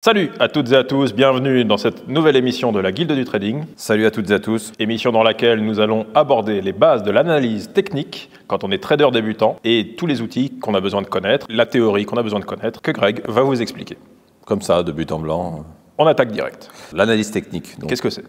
Salut à toutes et à tous, bienvenue dans cette nouvelle émission de la Guilde du Trading. Salut à toutes et à tous. Émission dans laquelle nous allons aborder les bases de l'analyse technique quand on est trader débutant et tous les outils qu'on a besoin de connaître, la théorie qu'on a besoin de connaître, que Greg va vous expliquer. Comme ça, de but en blanc. On attaque direct. L'analyse technique. Qu'est-ce que c'est ?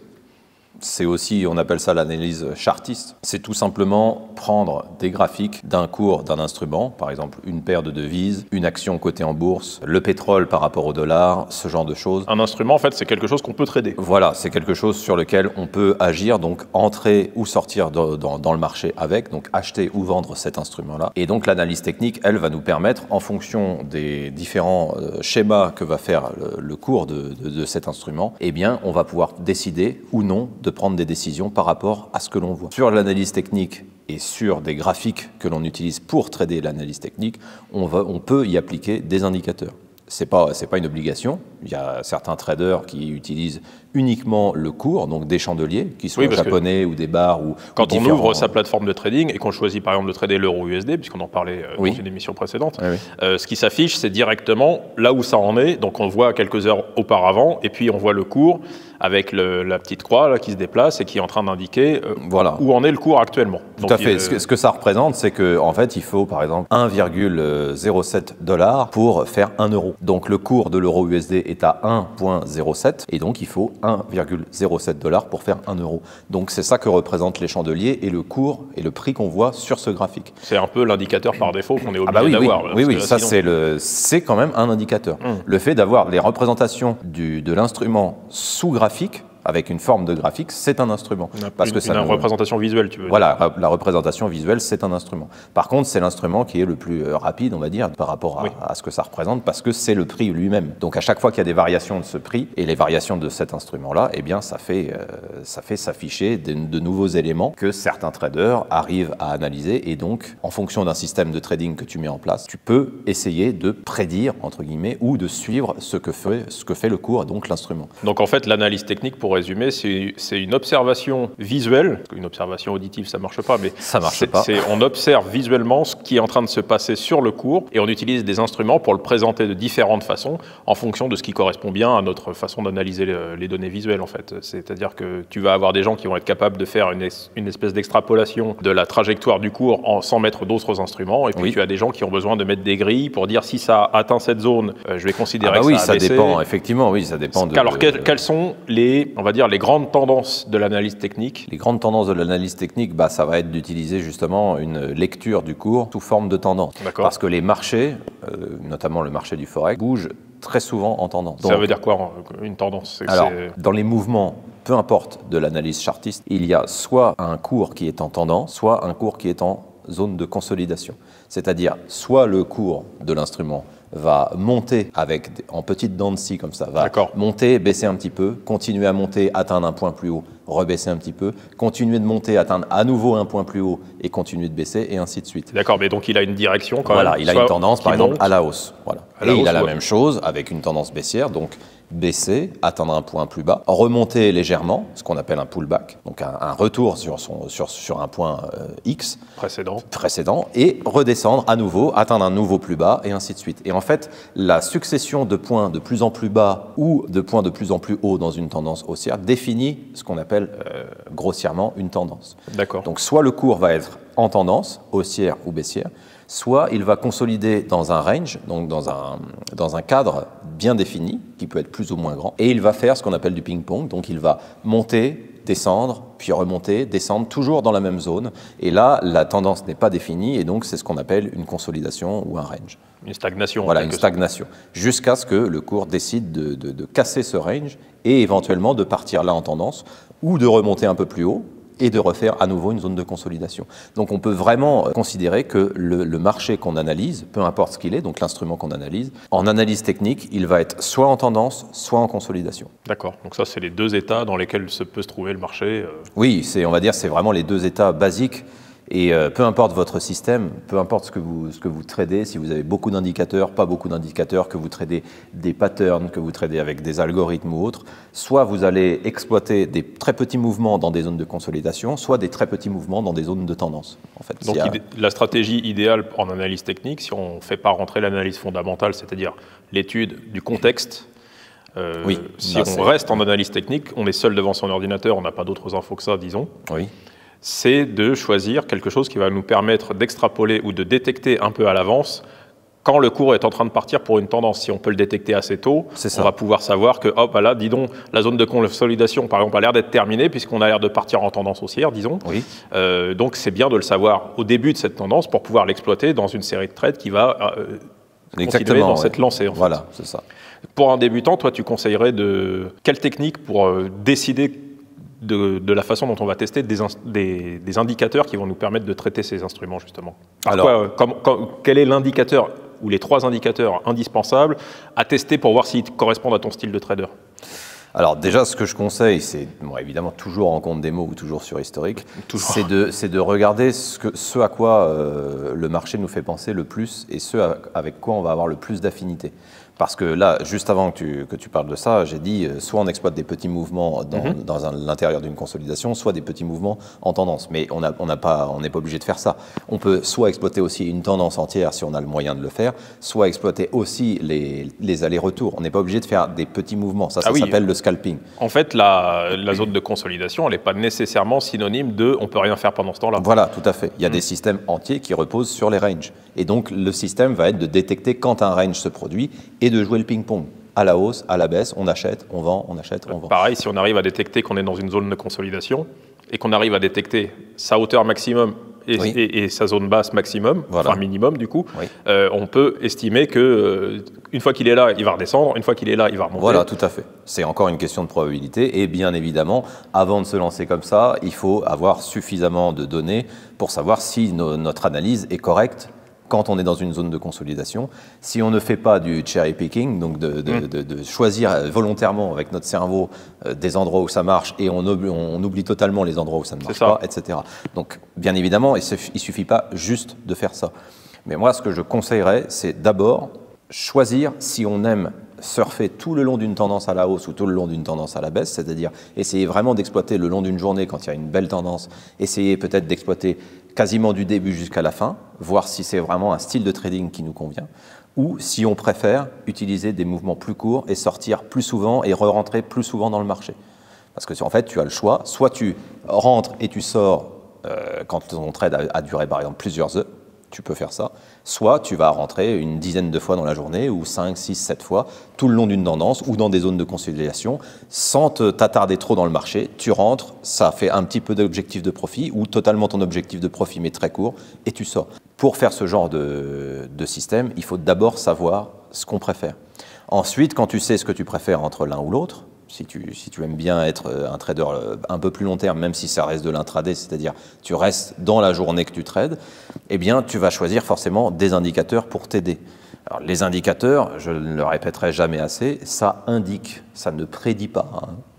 C'est aussi, on appelle ça l'analyse chartiste. C'est tout simplement prendre des graphiques d'un cours d'un instrument, par exemple une paire de devises, une action cotée en bourse, le pétrole par rapport au dollar, ce genre de choses. Un instrument, en fait, c'est quelque chose qu'on peut trader. Voilà, c'est quelque chose sur lequel on peut agir, donc entrer ou sortir dans le marché avec, donc acheter ou vendre cet instrument-là. Et donc l'analyse technique, elle, va nous permettre, en fonction des différents schémas que va faire le cours de cet instrument, eh bien, on va pouvoir décider ou non de prendre des décisions par rapport à ce que l'on voit. Sur l'analyse technique et sur des graphiques que l'on utilise pour trader l'analyse technique, on peut y appliquer des indicateurs. C'est pas une obligation. Il y a certains traders qui utilisent uniquement le cours, donc des chandeliers, qui soient japonais ou des bars. Quand on ouvre sa plateforme de trading et qu'on choisit par exemple de trader l'euro USD, puisqu'on en parlait dans une émission précédente, ce qui s'affiche, c'est directement là où ça en est. Donc on voit quelques heures auparavant et puis on voit le cours avec la petite croix là, qui se déplace et qui est en train d'indiquer où en est le cours actuellement. Tout à fait. Ce que ça représente, c'est qu'en fait, il faut par exemple 1,07 $ pour faire 1 euro. Donc le cours de l'euro USD est à 1,07 et donc il faut 1,07 $ pour faire 1 euro. Donc c'est ça que représentent les chandeliers et le cours et le prix qu'on voit sur ce graphique. C'est un peu l'indicateur par défaut qu'on est obligé d'avoir. Oui, ça c'est quand même un indicateur. Le fait d'avoir les représentations de l'instrument sous graphique, avec une forme de graphique, c'est un instrument. Une représentation visuelle, tu veux dire. Voilà, la représentation visuelle, c'est un instrument. Par contre, c'est l'instrument qui est le plus rapide, on va dire, par rapport à ce que ça représente, parce que c'est le prix lui-même. Donc à chaque fois qu'il y a des variations de ce prix, et les variations de cet instrument-là, eh bien ça fait s'afficher de nouveaux éléments que certains traders arrivent à analyser, et donc, en fonction d'un système de trading que tu mets en place, tu peux essayer de prédire, entre guillemets, ou de suivre ce que fait le cours, donc l'instrument. Donc en fait, l'analyse technique, pour résumer, c'est une observation visuelle. Une observation auditive, ça marche pas, mais on observe visuellement ce qui est en train de se passer sur le cours et on utilise des instruments pour le présenter de différentes façons en fonction de ce qui correspond bien à notre façon d'analyser les données visuelles, en fait. C'est-à-dire que tu vas avoir des gens qui vont être capables de faire une espèce d'extrapolation de la trajectoire du cours sans mettre d'autres instruments, et puis tu as des gens qui ont besoin de mettre des grilles pour dire si ça atteint cette zone, je vais considérer que ça a baissé. Dépend, effectivement, ça dépend. Alors, quelles sont on va dire, les grandes tendances de l'analyse technique? Les grandes tendances de l'analyse technique, ça va être d'utiliser justement une lecture du cours sous forme de tendance. Parce que les marchés, notamment le marché du forex, bougent très souvent en tendance. Ça veut dire quoi, une tendance? Alors, dans les mouvements, peu importe de l'analyse chartiste, il y a soit un cours qui est en tendance, soit un cours qui est en zone de consolidation. C'est-à-dire, soit le cours de l'instrument va monter en petites dents de scie comme ça, va monter, baisser un petit peu, continuer à monter, atteindre un point plus haut, rebaisser un petit peu, continuer de monter, atteindre à nouveau un point plus haut et continuer de baisser, et ainsi de suite. D'accord, mais donc il a une direction quand même. Voilà, il a une tendance par exemple à la hausse. Voilà. Et il a la même chose avec une tendance baissière, donc baisser, atteindre un point plus bas, remonter légèrement, ce qu'on appelle un pullback, donc un retour sur un point X précédent, et redescendre à nouveau, atteindre un nouveau plus bas, et ainsi de suite. Et en fait, la succession de points de plus en plus bas ou de points de plus en plus hauts dans une tendance haussière définit ce qu'on appelle grossièrement une tendance. D'accord. Donc soit le cours va être en tendance, haussière ou baissière, soit il va consolider dans un range, donc dans un cadre bien défini, qui peut être plus ou moins grand, et il va faire ce qu'on appelle du ping-pong, donc il va monter, descendre, puis remonter, descendre, toujours dans la même zone, et là, la tendance n'est pas définie, et donc c'est ce qu'on appelle une consolidation ou un range. Une stagnation. Voilà, une stagnation, jusqu'à ce que le cours décide de casser ce range, et éventuellement de partir là en tendance, ou de remonter un peu plus haut, et de refaire à nouveau une zone de consolidation. Donc on peut vraiment considérer que le marché qu'on analyse, peu importe ce qu'il est, donc l'instrument qu'on analyse, en analyse technique, il va être soit en tendance, soit en consolidation. D'accord, donc ça c'est les deux états dans lesquels peut se trouver le marché. Oui, on va dire c'est vraiment les deux états basiques. Et peu importe votre système, peu importe ce que vous tradez, si vous avez beaucoup d'indicateurs, pas beaucoup d'indicateurs, que vous tradez des patterns, que vous tradez avec des algorithmes ou autres, soit vous allez exploiter des très petits mouvements dans des zones de consolidation, soit des très petits mouvements dans des zones de tendance. En fait, donc la stratégie idéale en analyse technique, si on ne fait pas rentrer l'analyse fondamentale, c'est-à-dire l'étude du contexte, Si on reste en analyse technique, on est seul devant son ordinateur, on n'a pas d'autres infos que ça, disons. Oui. C'est de choisir quelque chose qui va nous permettre d'extrapoler ou de détecter un peu à l'avance quand le cours est en train de partir pour une tendance. Si on peut le détecter assez tôt, on va pouvoir savoir que, hop, là, dis donc, la zone de consolidation, par exemple, a l'air d'être terminée puisqu'on a l'air de partir en tendance haussière, disons. Oui. Donc, c'est bien de le savoir au début de cette tendance pour pouvoir l'exploiter dans une série de trades qui va continuer dans cette lancée. En fait. Voilà, c'est ça. Pour un débutant, toi, tu conseillerais quelle technique pour décider de la façon dont on va tester des indicateurs qui vont nous permettre de traiter ces instruments, justement. Quel est l'indicateur ou les 3 indicateurs indispensables à tester pour voir s'ils correspondent à ton style de trader? Alors déjà, ce que je conseille, c'est évidemment toujours en compte démo ou toujours sur historique, c'est de regarder ce à quoi le marché nous fait penser le plus et avec quoi on va avoir le plus d'affinité. Parce que là, juste avant que tu parles de ça, j'ai dit soit on exploite des petits mouvements dans l'intérieur d'une consolidation, soit des petits mouvements en tendance. Mais on n'est pas obligé de faire ça. On peut soit exploiter aussi une tendance entière si on a le moyen de le faire, soit exploiter aussi les allers-retours. On n'est pas obligé de faire des petits mouvements. Ça s'appelle le scalping. En fait, la zone de consolidation, elle n'est pas nécessairement synonyme de on peut rien faire pendant ce temps-là. Voilà, tout à fait. Il y a des systèmes entiers qui reposent sur les ranges. Et donc, le système va être de détecter quand un range se produit et de jouer le ping-pong. À la hausse, à la baisse, on achète, on vend, on achète, on vend. Pareil, si on arrive à détecter qu'on est dans une zone de consolidation et qu'on arrive à détecter sa hauteur maximum et sa zone basse maximum, enfin minimum du coup, on peut estimer que une fois qu'il est là, il va redescendre, une fois qu'il est là, il va remonter. Voilà, tout à fait. C'est encore une question de probabilité et bien évidemment, avant de se lancer comme ça, il faut avoir suffisamment de données pour savoir si notre analyse est correcte quand on est dans une zone de consolidation. Si on ne fait pas du cherry picking, donc de choisir volontairement avec notre cerveau des endroits où ça marche et on oublie totalement les endroits où ça ne marche pas, etc. Donc, bien évidemment, il ne suffit pas juste de faire ça. Mais moi, ce que je conseillerais, c'est d'abord choisir si on aime surfer tout le long d'une tendance à la hausse ou tout le long d'une tendance à la baisse, c'est-à-dire essayer vraiment d'exploiter le long d'une journée quand il y a une belle tendance, essayer peut-être d'exploiter quasiment du début jusqu'à la fin, voir si c'est vraiment un style de trading qui nous convient, ou si on préfère utiliser des mouvements plus courts et sortir plus souvent et re-rentrer plus souvent dans le marché. Parce que en fait, tu as le choix, soit tu rentres et tu sors quand ton trade a duré par exemple plusieurs heures, tu peux faire ça. Soit tu vas rentrer une dizaine de fois dans la journée, ou 5, 6, 7 fois, tout le long d'une tendance, ou dans des zones de consolidation, sans t'attarder trop dans le marché. Tu rentres, ça fait un petit peu d'objectif de profit, ou totalement ton objectif de profit, mais très court, et tu sors. Pour faire ce genre de système, il faut d'abord savoir ce qu'on préfère. Ensuite, quand tu sais ce que tu préfères entre l'un ou l'autre, si tu aimes bien être un trader un peu plus long terme, même si ça reste de l'intraday, c'est-à-dire tu restes dans la journée que tu trades, eh bien tu vas choisir forcément des indicateurs pour t'aider. Alors les indicateurs, je ne le répéterai jamais assez, ça indique, ça ne prédit pas.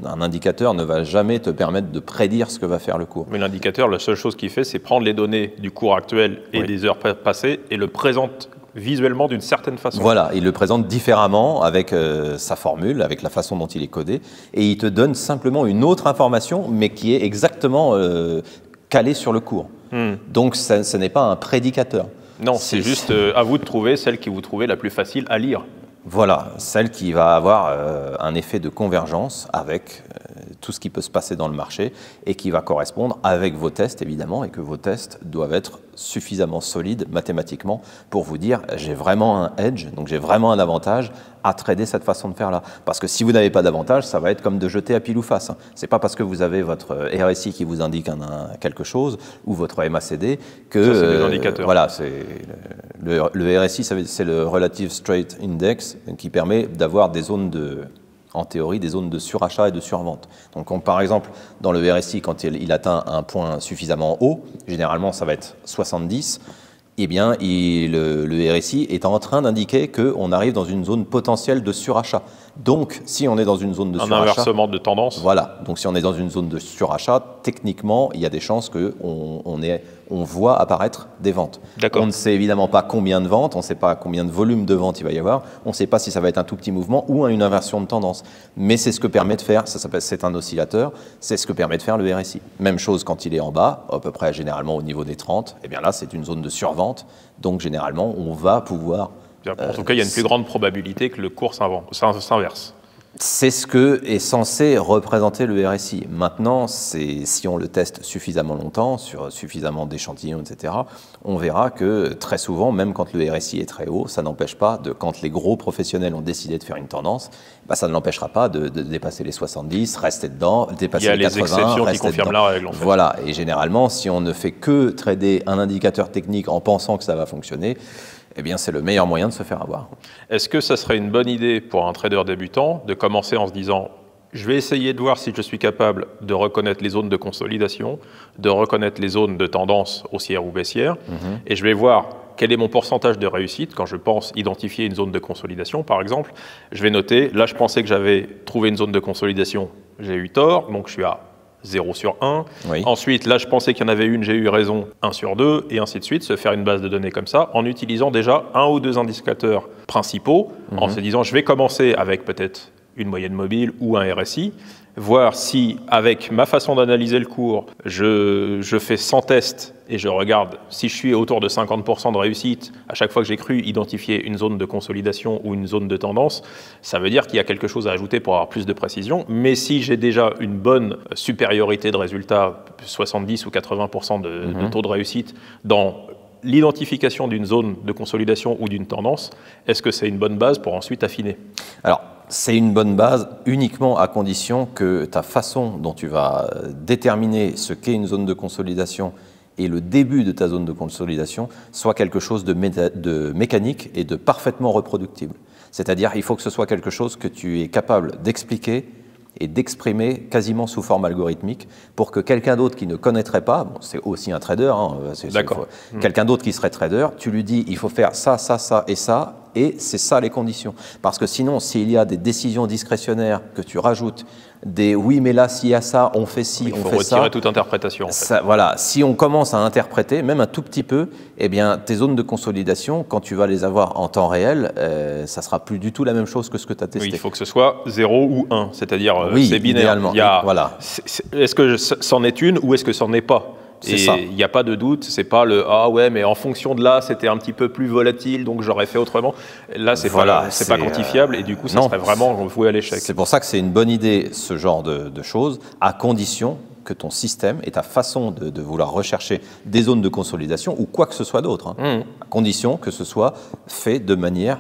Un indicateur ne va jamais te permettre de prédire ce que va faire le cours. Mais l'indicateur, la seule chose qu'il fait, c'est prendre les données du cours actuel et des heures passées et le présente visuellement d'une certaine façon. Voilà, il le présente différemment avec sa formule, avec la façon dont il est codé, et il te donne simplement une autre information, mais qui est exactement calée sur le cours. Donc ce n'est pas un prédicateur. Non, c'est juste à vous de trouver celle qui vous trouvez la plus facile à lire. Voilà, celle qui va avoir un effet de convergence avec tout ce qui peut se passer dans le marché et qui va correspondre avec vos tests, évidemment, et que vos tests doivent être suffisamment solides mathématiquement pour vous dire j'ai vraiment un edge, donc j'ai vraiment un avantage à trader cette façon de faire là. Parce que si vous n'avez pas d'avantage, ça va être comme de jeter à pile ou face. C'est pas parce que vous avez votre RSI qui vous indique quelque chose ou votre MACD que... Ça, c'est des indicateurs. Voilà, le RSI, c'est le Relative Straight Index qui permet d'avoir des zones en théorie, des zones de surachat et de survente. Donc, par exemple, dans le RSI, quand il atteint un point suffisamment haut, généralement ça va être 70, eh bien, le RSI est en train d'indiquer qu'on arrive dans une zone potentielle de surachat. Donc, si on est dans une zone de surachat... Un inversement de tendance. Voilà. Donc, si on est dans une zone de surachat, techniquement, il y a des chances qu'on voit apparaître des ventes. On ne sait évidemment pas combien de ventes, on ne sait pas combien de volume de ventes il va y avoir, on ne sait pas si ça va être un tout petit mouvement ou une inversion de tendance. Mais c'est ce que permet de faire, c'est un oscillateur, c'est ce que permet de faire le RSI. Même chose quand il est en bas, à peu près généralement au niveau des 30, eh bien là, c'est une zone de survente. Donc, généralement, on va pouvoir... En tout cas, il y a une plus grande probabilité que le cours s'inverse. C'est ce que est censé représenter le RSI. Maintenant, si on le teste suffisamment longtemps, sur suffisamment d'échantillons, etc., on verra que très souvent, même quand le RSI est très haut, ça n'empêche pas, quand les gros professionnels ont décidé de faire une tendance, ça ne l'empêchera pas de dépasser les 70, rester dedans, dépasser les 80, il y a les exceptions qui confirment la règle, en fait. Voilà, et généralement, si on ne fait que trader un indicateur technique en pensant que ça va fonctionner, eh bien, c'est le meilleur moyen de se faire avoir. Est-ce que ça serait une bonne idée pour un trader débutant de commencer en se disant « je vais essayer de voir si je suis capable de reconnaître les zones de consolidation, de reconnaître les zones de tendance haussière ou baissière, et je vais voir quel est mon pourcentage de réussite quand je pense identifier une zone de consolidation, par exemple. Je vais noter, là je pensais que j'avais trouvé une zone de consolidation, j'ai eu tort, donc je suis à 0 sur 1. Oui. Ensuite, là, je pensais qu'il y en avait une, j'ai eu raison, 1 sur 2, et ainsi de suite, se faire une base de données comme ça, en utilisant déjà un ou deux indicateurs principaux, en se disant, je vais commencer avec peut-être une moyenne mobile ou un RSI, voir si, avec ma façon d'analyser le cours, je fais 100 tests et je regarde si je suis autour de 50% de réussite à chaque fois que j'ai cru identifier une zone de consolidation ou une zone de tendance, ça veut dire qu'il y a quelque chose à ajouter pour avoir plus de précision. Mais si j'ai déjà une bonne supériorité de résultats, 70 ou 80% de taux de réussite dans l'identification d'une zone de consolidation ou d'une tendance, est-ce que c'est une bonne base pour ensuite affiner ? Alors, c'est une bonne base uniquement à condition que ta façon dont tu vas déterminer ce qu'est une zone de consolidation et le début de ta zone de consolidation soit quelque chose de mécanique et de parfaitement reproductible. C'est-à-dire, il faut que ce soit quelque chose que tu es capable d'expliquer et d'exprimer quasiment sous forme algorithmique pour que quelqu'un d'autre qui ne connaîtrait pas, bon, c'est aussi un trader, quelqu'un d'autre qui serait trader, tu lui dis il faut faire ça, ça, ça et ça, et c'est ça les conditions. Parce que sinon, s'il y a des décisions discrétionnaires que tu rajoutes, des oui mais là s'il y a ça, on fait ci, on fait ça. Il faut retirer toute interprétation. En fait. Ça, voilà, si on commence à interpréter, même un tout petit peu, eh bien tes zones de consolidation, quand tu vas les avoir en temps réel, ça sera plus du tout la même chose que ce que tu as testé. Oui, il faut que ce soit 0 ou 1, c'est-à-dire c'est binaire. Idéalement, voilà. Est-ce que c'en est une ou est-ce que c'en est pas ? Et il n'y a pas de doute, c'est pas le ah ouais mais en fonction de là c'était un petit peu plus volatile donc j'aurais fait autrement. Là c'est pas quantifiable et du coup ça serait vraiment voué à l'échec. C'est pour ça que c'est une bonne idée ce genre de choses à condition que ton système et ta façon de vouloir rechercher des zones de consolidation ou quoi que ce soit d'autre, à condition que ce soit fait de manière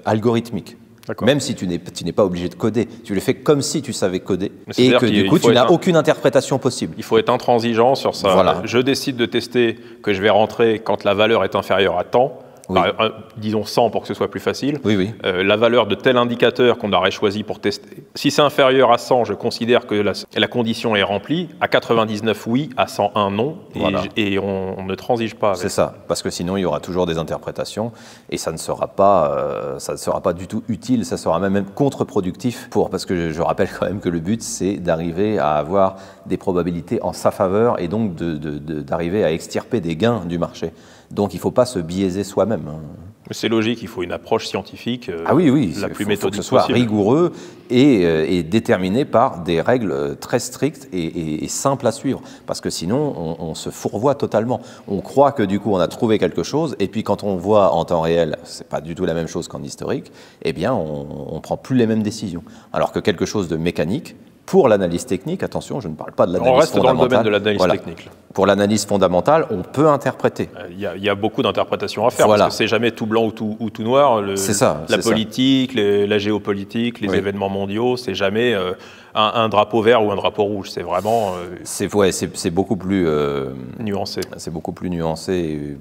algorithmique. Même si tu n'es pas obligé de coder, tu le fais comme si tu savais coder et que du coup tu n'as aucune interprétation possible. Il faut être intransigeant sur ça. Voilà. Je décide de tester que je vais rentrer quand la valeur est inférieure à tant. Oui. Disons 100 pour que ce soit plus facile. Oui. La valeur de tel indicateur qu'on aurait choisi pour tester. Si c'est inférieur à 100, je considère que la condition est remplie. À 99, oui. À 101, non. Et on ne transige pas. C'est ça. Parce que sinon, il y aura toujours des interprétations et ça ne sera pas du tout utile. Ça sera même contre-productif parce que je rappelle quand même que le but, c'est d'arriver à avoir des probabilités en sa faveur et donc d'arriver à extirper des gains du marché. Donc il ne faut pas se biaiser soi-même. C'est logique, il faut une approche scientifique la plus méthodique possible. Il faut que ce soit rigoureux et déterminé par des règles très strictes et simples à suivre. Parce que sinon, on se fourvoie totalement. On croit que du coup, on a trouvé quelque chose et puis quand on voit en temps réel, ce n'est pas du tout la même chose qu'en historique, eh bien, on ne prend plus les mêmes décisions. Alors que quelque chose de mécanique, pour l'analyse technique, attention, je ne parle pas de l'analyse fondamentale. On reste dans le domaine de l'analyse technique. Pour l'analyse fondamentale, on peut interpréter. Il y a beaucoup d'interprétations à faire, parce que c'est jamais tout blanc ou tout noir. La politique, la géopolitique, les événements mondiaux, c'est jamais un drapeau vert ou un drapeau rouge. C'est vraiment... c'est beaucoup plus... nuancé. C'est beaucoup plus nuancé.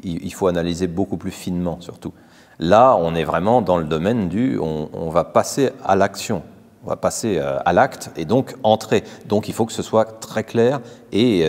Il faut analyser beaucoup plus finement, surtout. Là, on est vraiment dans le domaine on va passer à l'action. On va passer à l'acte et donc entrer. Donc il faut que ce soit très clair et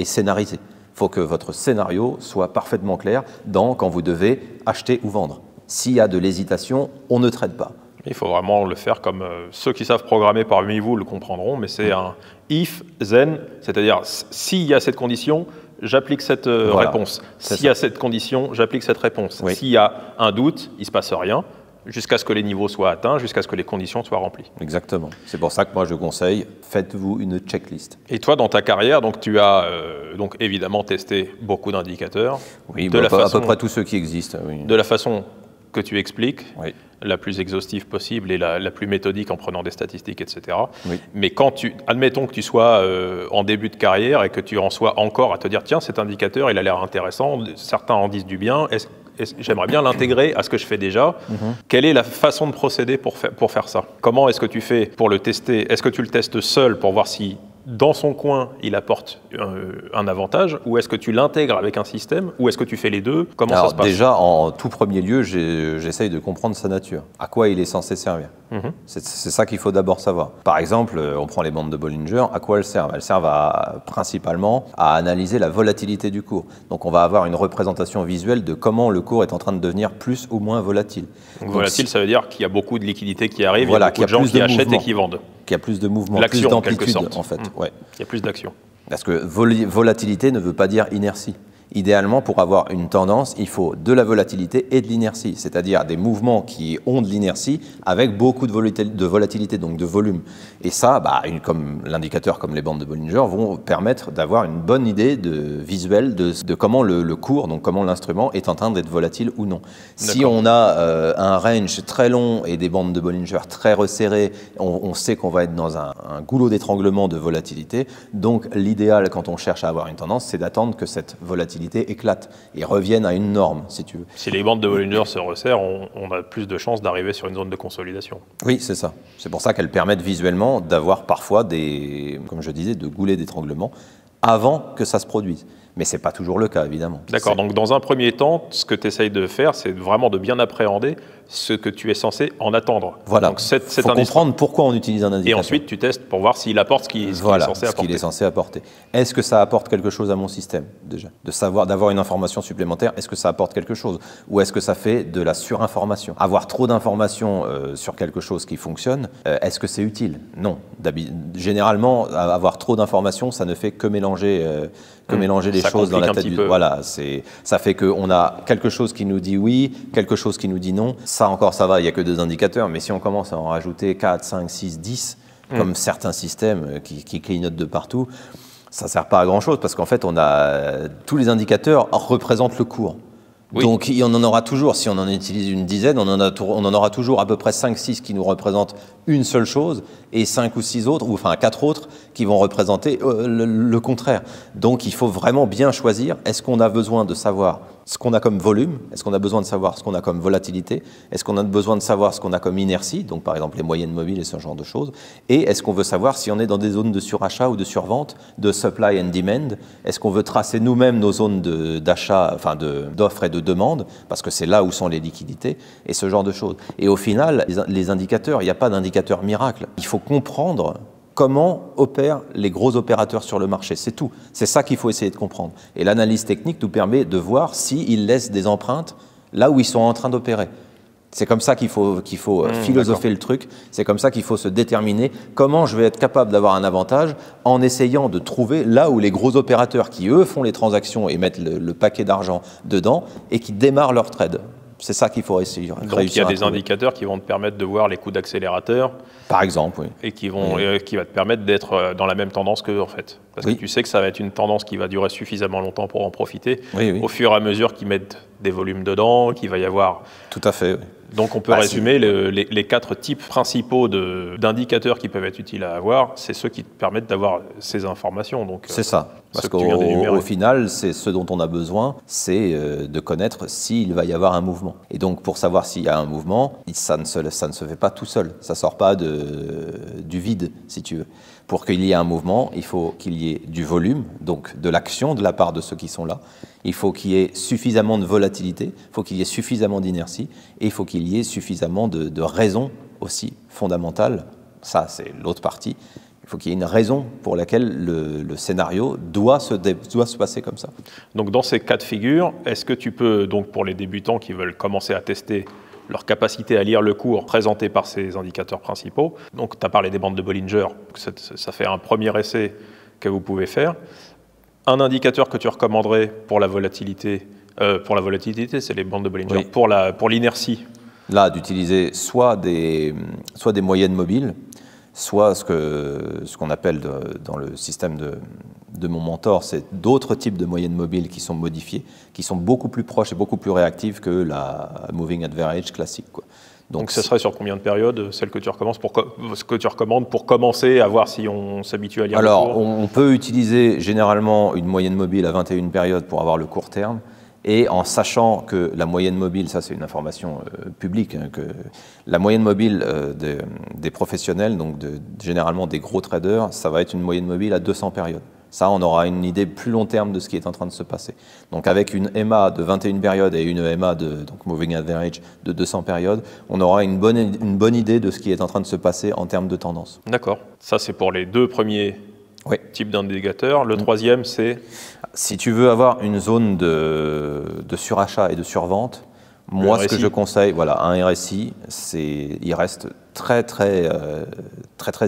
scénarisé. Il faut que votre scénario soit parfaitement clair quand vous devez acheter ou vendre. S'il y a de l'hésitation, on ne trade pas. Il faut vraiment le faire comme ceux qui savent programmer parmi vous le comprendront, mais c'est un if, then, c'est-à-dire s'il y a cette condition, j'applique cette réponse. S'il y a cette condition, j'applique cette réponse. Oui. S'il y a un doute, il ne se passe rien. Jusqu'à ce que les niveaux soient atteints, jusqu'à ce que les conditions soient remplies. Exactement. C'est pour ça que moi je conseille, faites-vous une checklist. Et toi, dans ta carrière, donc tu as donc évidemment testé beaucoup d'indicateurs. Oui, à peu près tous ceux qui existent. Oui. De la façon que tu expliques, la plus exhaustive possible et la plus méthodique en prenant des statistiques, etc. Mais admettons que tu sois en début de carrière et que tu en sois encore à te dire, tiens, cet indicateur, il a l'air intéressant, certains en disent du bien, j'aimerais bien l'intégrer à ce que je fais déjà. Quelle est la façon de procéder pour faire ça? Comment est-ce que tu fais pour le tester? Est-ce que tu le testes seul pour voir si dans son coin, il apporte un avantage, ou est-ce que tu l'intègres avec un système, ou est-ce que tu fais les deux? Comment ça se passe? Déjà, en tout premier lieu, j'essaye de comprendre sa nature. À quoi il est censé servir? C'est ça qu'il faut d'abord savoir. Par exemple, on prend les bandes de Bollinger, à quoi elles servent? Elles servent principalement à analyser la volatilité du cours. Donc on va avoir une représentation visuelle de comment le cours est en train de devenir plus ou moins volatile. Donc, volatile, ça veut dire qu'il y a beaucoup de liquidités qui arrivent, il y a beaucoup de gens qui achètent et qui vendent. Qu'il y a plus de mouvement, plus d'amplitude en fait. Il y a plus d'action. Parce que volatilité ne veut pas dire inertie. Idéalement, pour avoir une tendance, il faut de la volatilité et de l'inertie, c'est-à-dire des mouvements qui ont de l'inertie avec beaucoup de volatilité, donc de volume. Et ça, comme l'indicateur, comme les bandes de Bollinger, vont permettre d'avoir une bonne idée visuelle de comment le cours, donc comment l'instrument est en train d'être volatile ou non. Si on a un range très long et des bandes de Bollinger très resserrées, on sait qu'on va être dans un goulot d'étranglement de volatilité. Donc l'idéal, quand on cherche à avoir une tendance, c'est d'attendre que cette volatilité éclate et revienne à une norme, si tu veux. Si les bandes de Bollinger se resserrent, on a plus de chances d'arriver sur une zone de consolidation. Oui, c'est ça. C'est pour ça qu'elles permettent visuellement d'avoir parfois comme je disais, de goulets d'étranglement avant que ça se produise. Mais ce n'est pas toujours le cas, évidemment. D'accord, donc dans un premier temps, ce que tu essayes de faire, c'est vraiment de bien appréhender ce que tu es censé en attendre. Voilà, il faut comprendre pourquoi on utilise un indicateur. Et ensuite, tu testes pour voir s'il apporte ce qu'il est censé apporter. Ce qu'il est censé apporter. Est-ce que ça apporte quelque chose à mon système, déjà? D'avoir une information supplémentaire, est-ce que ça apporte quelque chose? Ou est-ce que ça fait de la surinformation? Avoir trop d'informations sur quelque chose qui fonctionne, est-ce que c'est utile? Non. Généralement, avoir trop d'informations, ça ne fait que mélanger les choses dans la tête. Voilà, ça fait qu'on a quelque chose qui nous dit oui, quelque chose qui nous dit non. Ça encore, ça va, il n'y a que 2 indicateurs, mais si on commence à en rajouter 4, 5, 6, 10, comme certains systèmes qui clignotent de partout, ça ne sert pas à grand-chose, parce qu'en fait, tous les indicateurs représentent le cours. Oui. Donc on en aura toujours, si on en utilise une dizaine, on en aura toujours à peu près 5-6 qui nous représentent une seule chose, et 5 ou 6 autres, ou enfin 4 autres, qui vont représenter le contraire. Donc il faut vraiment bien choisir, est-ce qu'on a besoin de savoir ce qu'on a comme volume, est-ce qu'on a besoin de savoir ce qu'on a comme volatilité, est-ce qu'on a besoin de savoir ce qu'on a comme inertie, donc par exemple les moyennes mobiles et ce genre de choses, et est-ce qu'on veut savoir si on est dans des zones de surachat ou de survente, de supply and demand, est-ce qu'on veut tracer nous-mêmes nos zones d'achat, enfin d'offres et de demande, parce que c'est là où sont les liquidités, et ce genre de choses. Et au final, les indicateurs, il n'y a pas d'indicateur miracle. Il faut comprendre comment opèrent les gros opérateurs sur le marché, c'est tout. C'est ça qu'il faut essayer de comprendre. Et l'analyse technique nous permet de voir s'ils laissent des empreintes là où ils sont en train d'opérer. C'est comme ça qu'il faut philosopher le truc, c'est comme ça qu'il faut se déterminer comment je vais être capable d'avoir un avantage en essayant de trouver là où les gros opérateurs qui, eux, font les transactions et mettent le paquet d'argent dedans et qui démarrent leur trade. C'est ça qu'il faut essayer. Donc il y a des indicateurs qui vont te permettre de voir les coups d'accélérateur. Par exemple, oui. Et qui va te permettre d'être dans la même tendance qu'eux, en fait. Parce que tu sais que ça va être une tendance qui va durer suffisamment longtemps pour en profiter. Au fur et à mesure qu'ils mettent des volumes dedans, qu'il va y avoir... Tout à fait, oui. Donc on peut résumer les 4 types principaux d'indicateurs qui peuvent être utiles à avoir, c'est ceux qui te permettent d'avoir ces informations. C'est ça, parce qu'au final, c'est ce dont on a besoin, c'est de connaître s'il va y avoir un mouvement. Et donc pour savoir s'il y a un mouvement, ça ne se fait pas tout seul, ça ne sort pas du vide, si tu veux. Pour qu'il y ait un mouvement, il faut qu'il y ait du volume, donc de l'action de la part de ceux qui sont là. Il faut qu'il y ait suffisamment de volatilité, il faut qu'il y ait suffisamment d'inertie, et il faut qu'il y ait suffisamment de raisons aussi fondamentales. Ça, c'est l'autre partie. Il faut qu'il y ait une raison pour laquelle le scénario doit se passer comme ça. Donc dans ces cas de figure, est-ce que tu peux, donc pour les débutants qui veulent commencer à tester leur capacité à lire le cours présenté par ces indicateurs principaux. Donc, tu as parlé des bandes de Bollinger, ça fait un premier essai que vous pouvez faire. Un indicateur que tu recommanderais pour la volatilité, c'est les bandes de Bollinger. Oui. Pour l'inertie. Là, d'utiliser soit des moyennes mobiles, soit ce qu'on appelle dans le système de mon mentor, c'est d'autres types de moyennes mobiles qui sont modifiées, qui sont beaucoup plus proches et beaucoup plus réactives que la moving average classique, quoi. Donc ça serait sur combien de périodes, celle que tu recommandes pour commencer à voir si on s'habitue à lire le cours? Alors, on peut utiliser généralement une moyenne mobile à 21 périodes pour avoir le court terme, et en sachant que la moyenne mobile, ça c'est une information publique, hein, que la moyenne mobile des professionnels, donc généralement des gros traders, ça va être une moyenne mobile à 200 périodes. Ça, on aura une idée plus long terme de ce qui est en train de se passer. Donc avec une EMA de 21 périodes et une EMA donc Moving Average de 200 périodes, on aura une bonne idée de ce qui est en train de se passer en termes de tendance. D'accord. Ça, c'est pour les deux premiers types d'indicateurs. Le troisième, c'est... Si tu veux avoir une zone de surachat et de survente, moi, ce que je conseille, voilà, un RSI, il reste très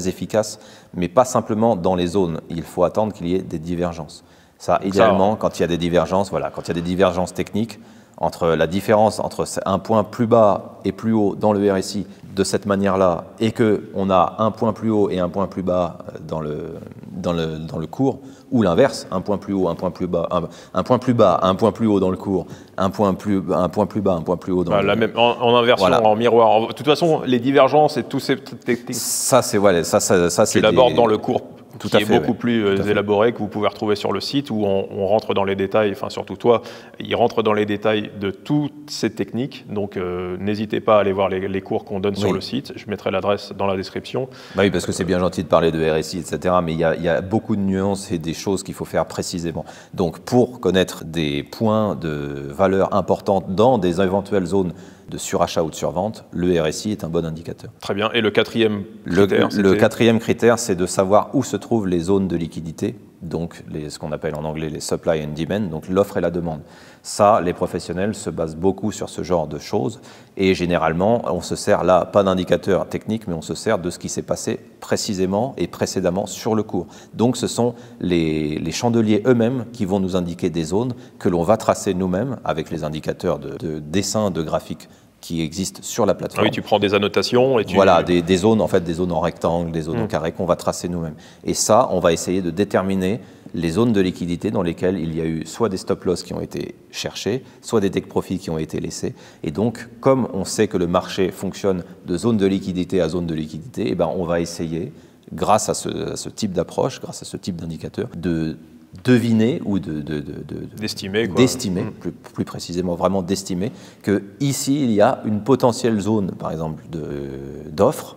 efficace, mais pas simplement dans les zones. Il faut attendre qu'il y ait des divergences. Ça, idéalement, quand il y a des divergences, voilà, quand il y a des divergences techniques, entre la différence entre un point plus bas et plus haut dans le RSI de cette manière-là, et qu'on a un point plus haut et un point plus bas dans le cours, ou l'inverse, un point plus haut, un point plus bas, un point plus bas, un point plus haut dans le cours, un point plus bas, un point plus haut dans le cours. En inversion, voilà. En miroir. De toute façon, les divergences et tous ces techniques, ça c'est voilà, ça tu l'abordes dans le cours. Qui est beaucoup plus élaboré, que vous pouvez retrouver sur le site, où on rentre dans les détails, enfin surtout toi, il rentre dans les détails de toutes ces techniques, donc n'hésitez pas à aller voir les cours qu'on donne sur le site, je mettrai l'adresse dans la description. Bah oui, parce que c'est bien gentil de parler de RSI, etc., mais il y a beaucoup de nuances et des choses qu'il faut faire précisément. Donc pour connaître des points de valeur importantes dans des éventuelles zones de surachat ou de survente, le RSI est un bon indicateur. Très bien. Et le quatrième critère, le quatrième critère, c'est de savoir où se trouvent les zones de liquidité, donc ce qu'on appelle en anglais les supply and demand, donc l'offre et la demande. Ça, les professionnels se basent beaucoup sur ce genre de choses, et généralement, on se sert là, pas d'indicateur technique, mais on se sert de ce qui s'est passé précisément et précédemment sur le cours. Donc ce sont les chandeliers eux-mêmes qui vont nous indiquer des zones que l'on va tracer nous-mêmes avec les indicateurs de dessin, de graphique qui existent sur la plateforme. Ah oui, tu prends des annotations et tu... Voilà, des zones, en fait, des zones en rectangle, des zones en carré qu'on va tracer nous-mêmes. Et ça, on va essayer de déterminer les zones de liquidité dans lesquelles il y a eu soit des stop-loss qui ont été cherchés, soit des take-profits qui ont été laissés. Et donc, comme on sait que le marché fonctionne de zone de liquidité à zone de liquidité, eh ben, on va essayer, grâce à ce type d'approche, grâce à ce type d'indicateur, de deviner ou d'estimer, plus précisément vraiment d'estimer que ici il y a une potentielle zone, par exemple, d'offre,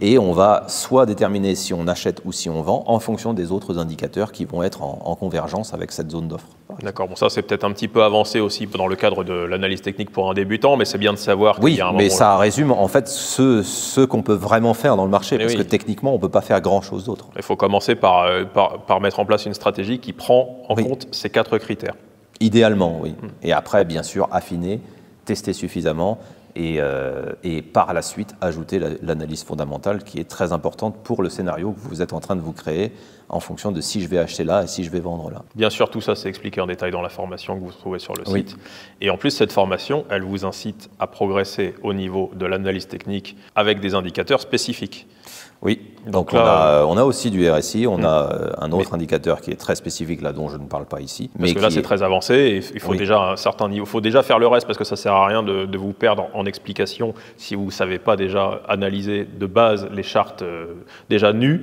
et on va soit déterminer si on achète ou si on vend en fonction des autres indicateurs qui vont être en convergence avec cette zone d'offre. D'accord, bon ça c'est peut-être un petit peu avancé aussi dans le cadre de l'analyse technique pour un débutant, mais c'est bien de savoir qu'il y a un moment... Oui, mais ça résume en fait ce qu'on peut vraiment faire dans le marché, parce que techniquement on ne peut pas faire grand-chose d'autre. Il faut commencer par mettre en place une stratégie qui prend en compte ces 4 critères. Idéalement, oui. Et après, bien sûr, affiner, tester suffisamment, et par la suite ajouter l'analyse fondamentale qui est très importante pour le scénario que vous êtes en train de vous créer en fonction de si je vais acheter là et si je vais vendre là. Bien sûr, tout ça c'est expliqué en détail dans la formation que vous trouvez sur le site. Et en plus, cette formation, elle vous incite à progresser au niveau de l'analyse technique avec des indicateurs spécifiques. Oui, donc là, on a aussi du RSI, on a un autre indicateur qui est très spécifique là dont je ne parle pas ici. Parce que là c'est très avancé et il faut déjà un certain niveau, il faut déjà faire le reste parce que ça ne sert à rien de vous perdre en explication si vous ne savez pas déjà analyser de base les charts déjà nus.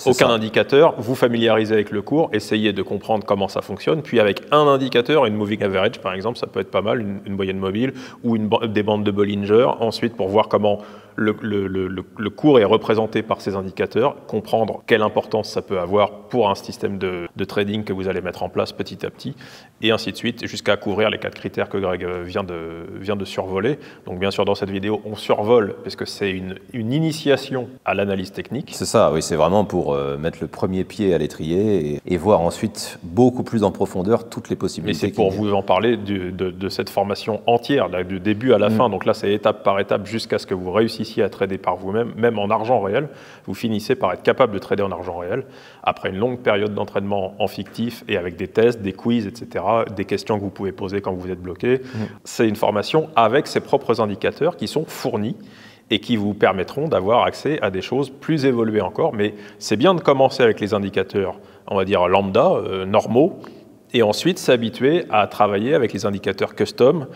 Aucun indicateur, vous familiarisez avec le cours, essayez de comprendre comment ça fonctionne, puis avec un indicateur, une moving average par exemple, ça peut être pas mal, une moyenne mobile ou des bandes de Bollinger, ensuite pour voir comment le cours est représenté par ces indicateurs, comprendre quelle importance ça peut avoir pour un système de trading que vous allez mettre en place petit à petit, et ainsi de suite, jusqu'à couvrir les 4 critères que Greg vient de survoler. Donc bien sûr, dans cette vidéo, on survole, parce que c'est une initiation à l'analyse technique. C'est ça, oui, c'est vraiment pour mettre le premier pied à l'étrier et voir ensuite beaucoup plus en profondeur toutes les possibilités. Et c'est pour vous en parler de cette formation entière, du début à la fin. Donc là, c'est étape par étape jusqu'à ce que vous réussissiez à trader par vous-même, même en argent réel. Vous finissez par être capable de trader en argent réel après une longue période d'entraînement en fictif et avec des tests, des quiz, etc., des questions que vous pouvez poser quand vous êtes bloqué. C'est une formation avec ses propres indicateurs qui sont fournis et qui vous permettront d'avoir accès à des choses plus évoluées encore. Mais c'est bien de commencer avec les indicateurs, on va dire lambda, normaux, et ensuite s'habituer à travailler avec les indicateurs custom,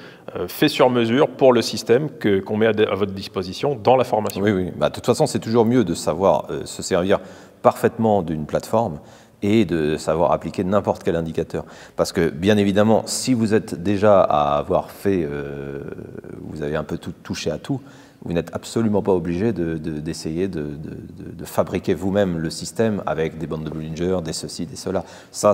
faits sur mesure pour le système qu'on met à votre disposition dans la formation. Oui, oui. Bah, de toute façon, c'est toujours mieux de savoir se servir parfaitement d'une plateforme et de savoir appliquer n'importe quel indicateur. Parce que, bien évidemment, si vous êtes déjà à avoir fait, vous avez un peu touché à tout, vous n'êtes absolument pas obligé d'essayer de fabriquer vous-même le système avec des bandes de Bollinger, des ceci, des cela. Ça,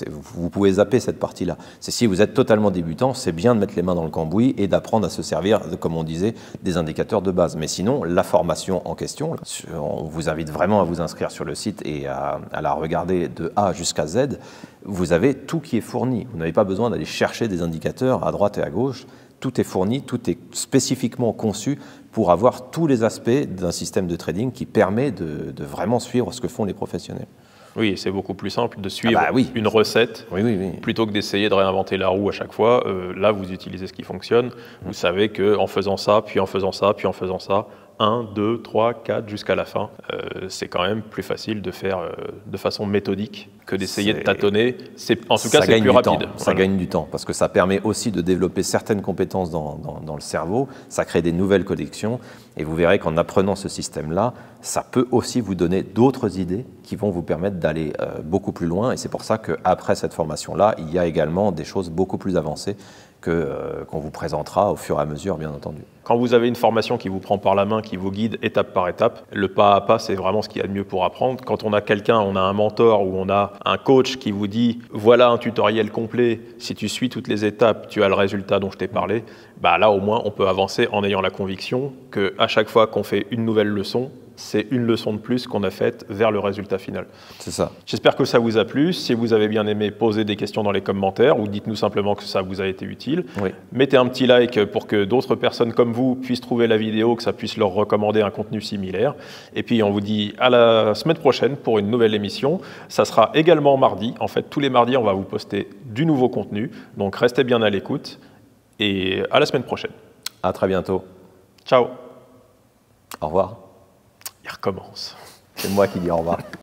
vous pouvez zapper cette partie-là. Si vous êtes totalement débutant, c'est bien de mettre les mains dans le cambouis et d'apprendre à se servir, comme on disait, des indicateurs de base. Mais sinon, la formation en question, on vous invite vraiment à vous inscrire sur le site et à la regarder de A jusqu'à Z. Vous avez tout qui est fourni. Vous n'avez pas besoin d'aller chercher des indicateurs à droite et à gauche. Tout est fourni, tout est spécifiquement conçu pour avoir tous les aspects d'un système de trading qui permet de vraiment suivre ce que font les professionnels. Oui, c'est beaucoup plus simple de suivre une recette plutôt que d'essayer de réinventer la roue à chaque fois. Là, vous utilisez ce qui fonctionne. Vous savez qu'en faisant ça, puis en faisant ça, puis en faisant ça, 1, 2, 3, 4 jusqu'à la fin, c'est quand même plus facile de faire de façon méthodique que d'essayer de tâtonner. En tout cas, c'est plus rapide. Ça gagne du temps parce que ça permet aussi de développer certaines compétences dans le cerveau. Ça crée des nouvelles connexions et vous verrez qu'en apprenant ce système-là, ça peut aussi vous donner d'autres idées qui vont vous permettre d'aller beaucoup plus loin. Et c'est pour ça qu'après cette formation-là, il y a également des choses beaucoup plus avancées qu'on vous présentera au fur et à mesure, bien entendu. Quand vous avez une formation qui vous prend par la main, qui vous guide étape par étape, le pas à pas, c'est vraiment ce qu'il y a de mieux pour apprendre. Quand on a quelqu'un, on a un mentor ou on a un coach qui vous dit « voilà un tutoriel complet, si tu suis toutes les étapes, tu as le résultat dont je t'ai parlé », bah là au moins on peut avancer en ayant la conviction qu'à chaque fois qu'on fait une nouvelle leçon, c'est une leçon de plus qu'on a faite vers le résultat final. C'est ça. J'espère que ça vous a plu. Si vous avez bien aimé, posez des questions dans les commentaires ou dites-nous simplement que ça vous a été utile. Oui. Mettez un petit like pour que d'autres personnes comme vous puissent trouver la vidéo, que ça puisse leur recommander un contenu similaire. Et puis on vous dit à la semaine prochaine pour une nouvelle émission. Ça sera également mardi. En fait, tous les mardis, on va vous poster du nouveau contenu. Donc restez bien à l'écoute et à la semaine prochaine. À très bientôt. Ciao. Au revoir. Il recommence. C'est moi qui dis au revoir.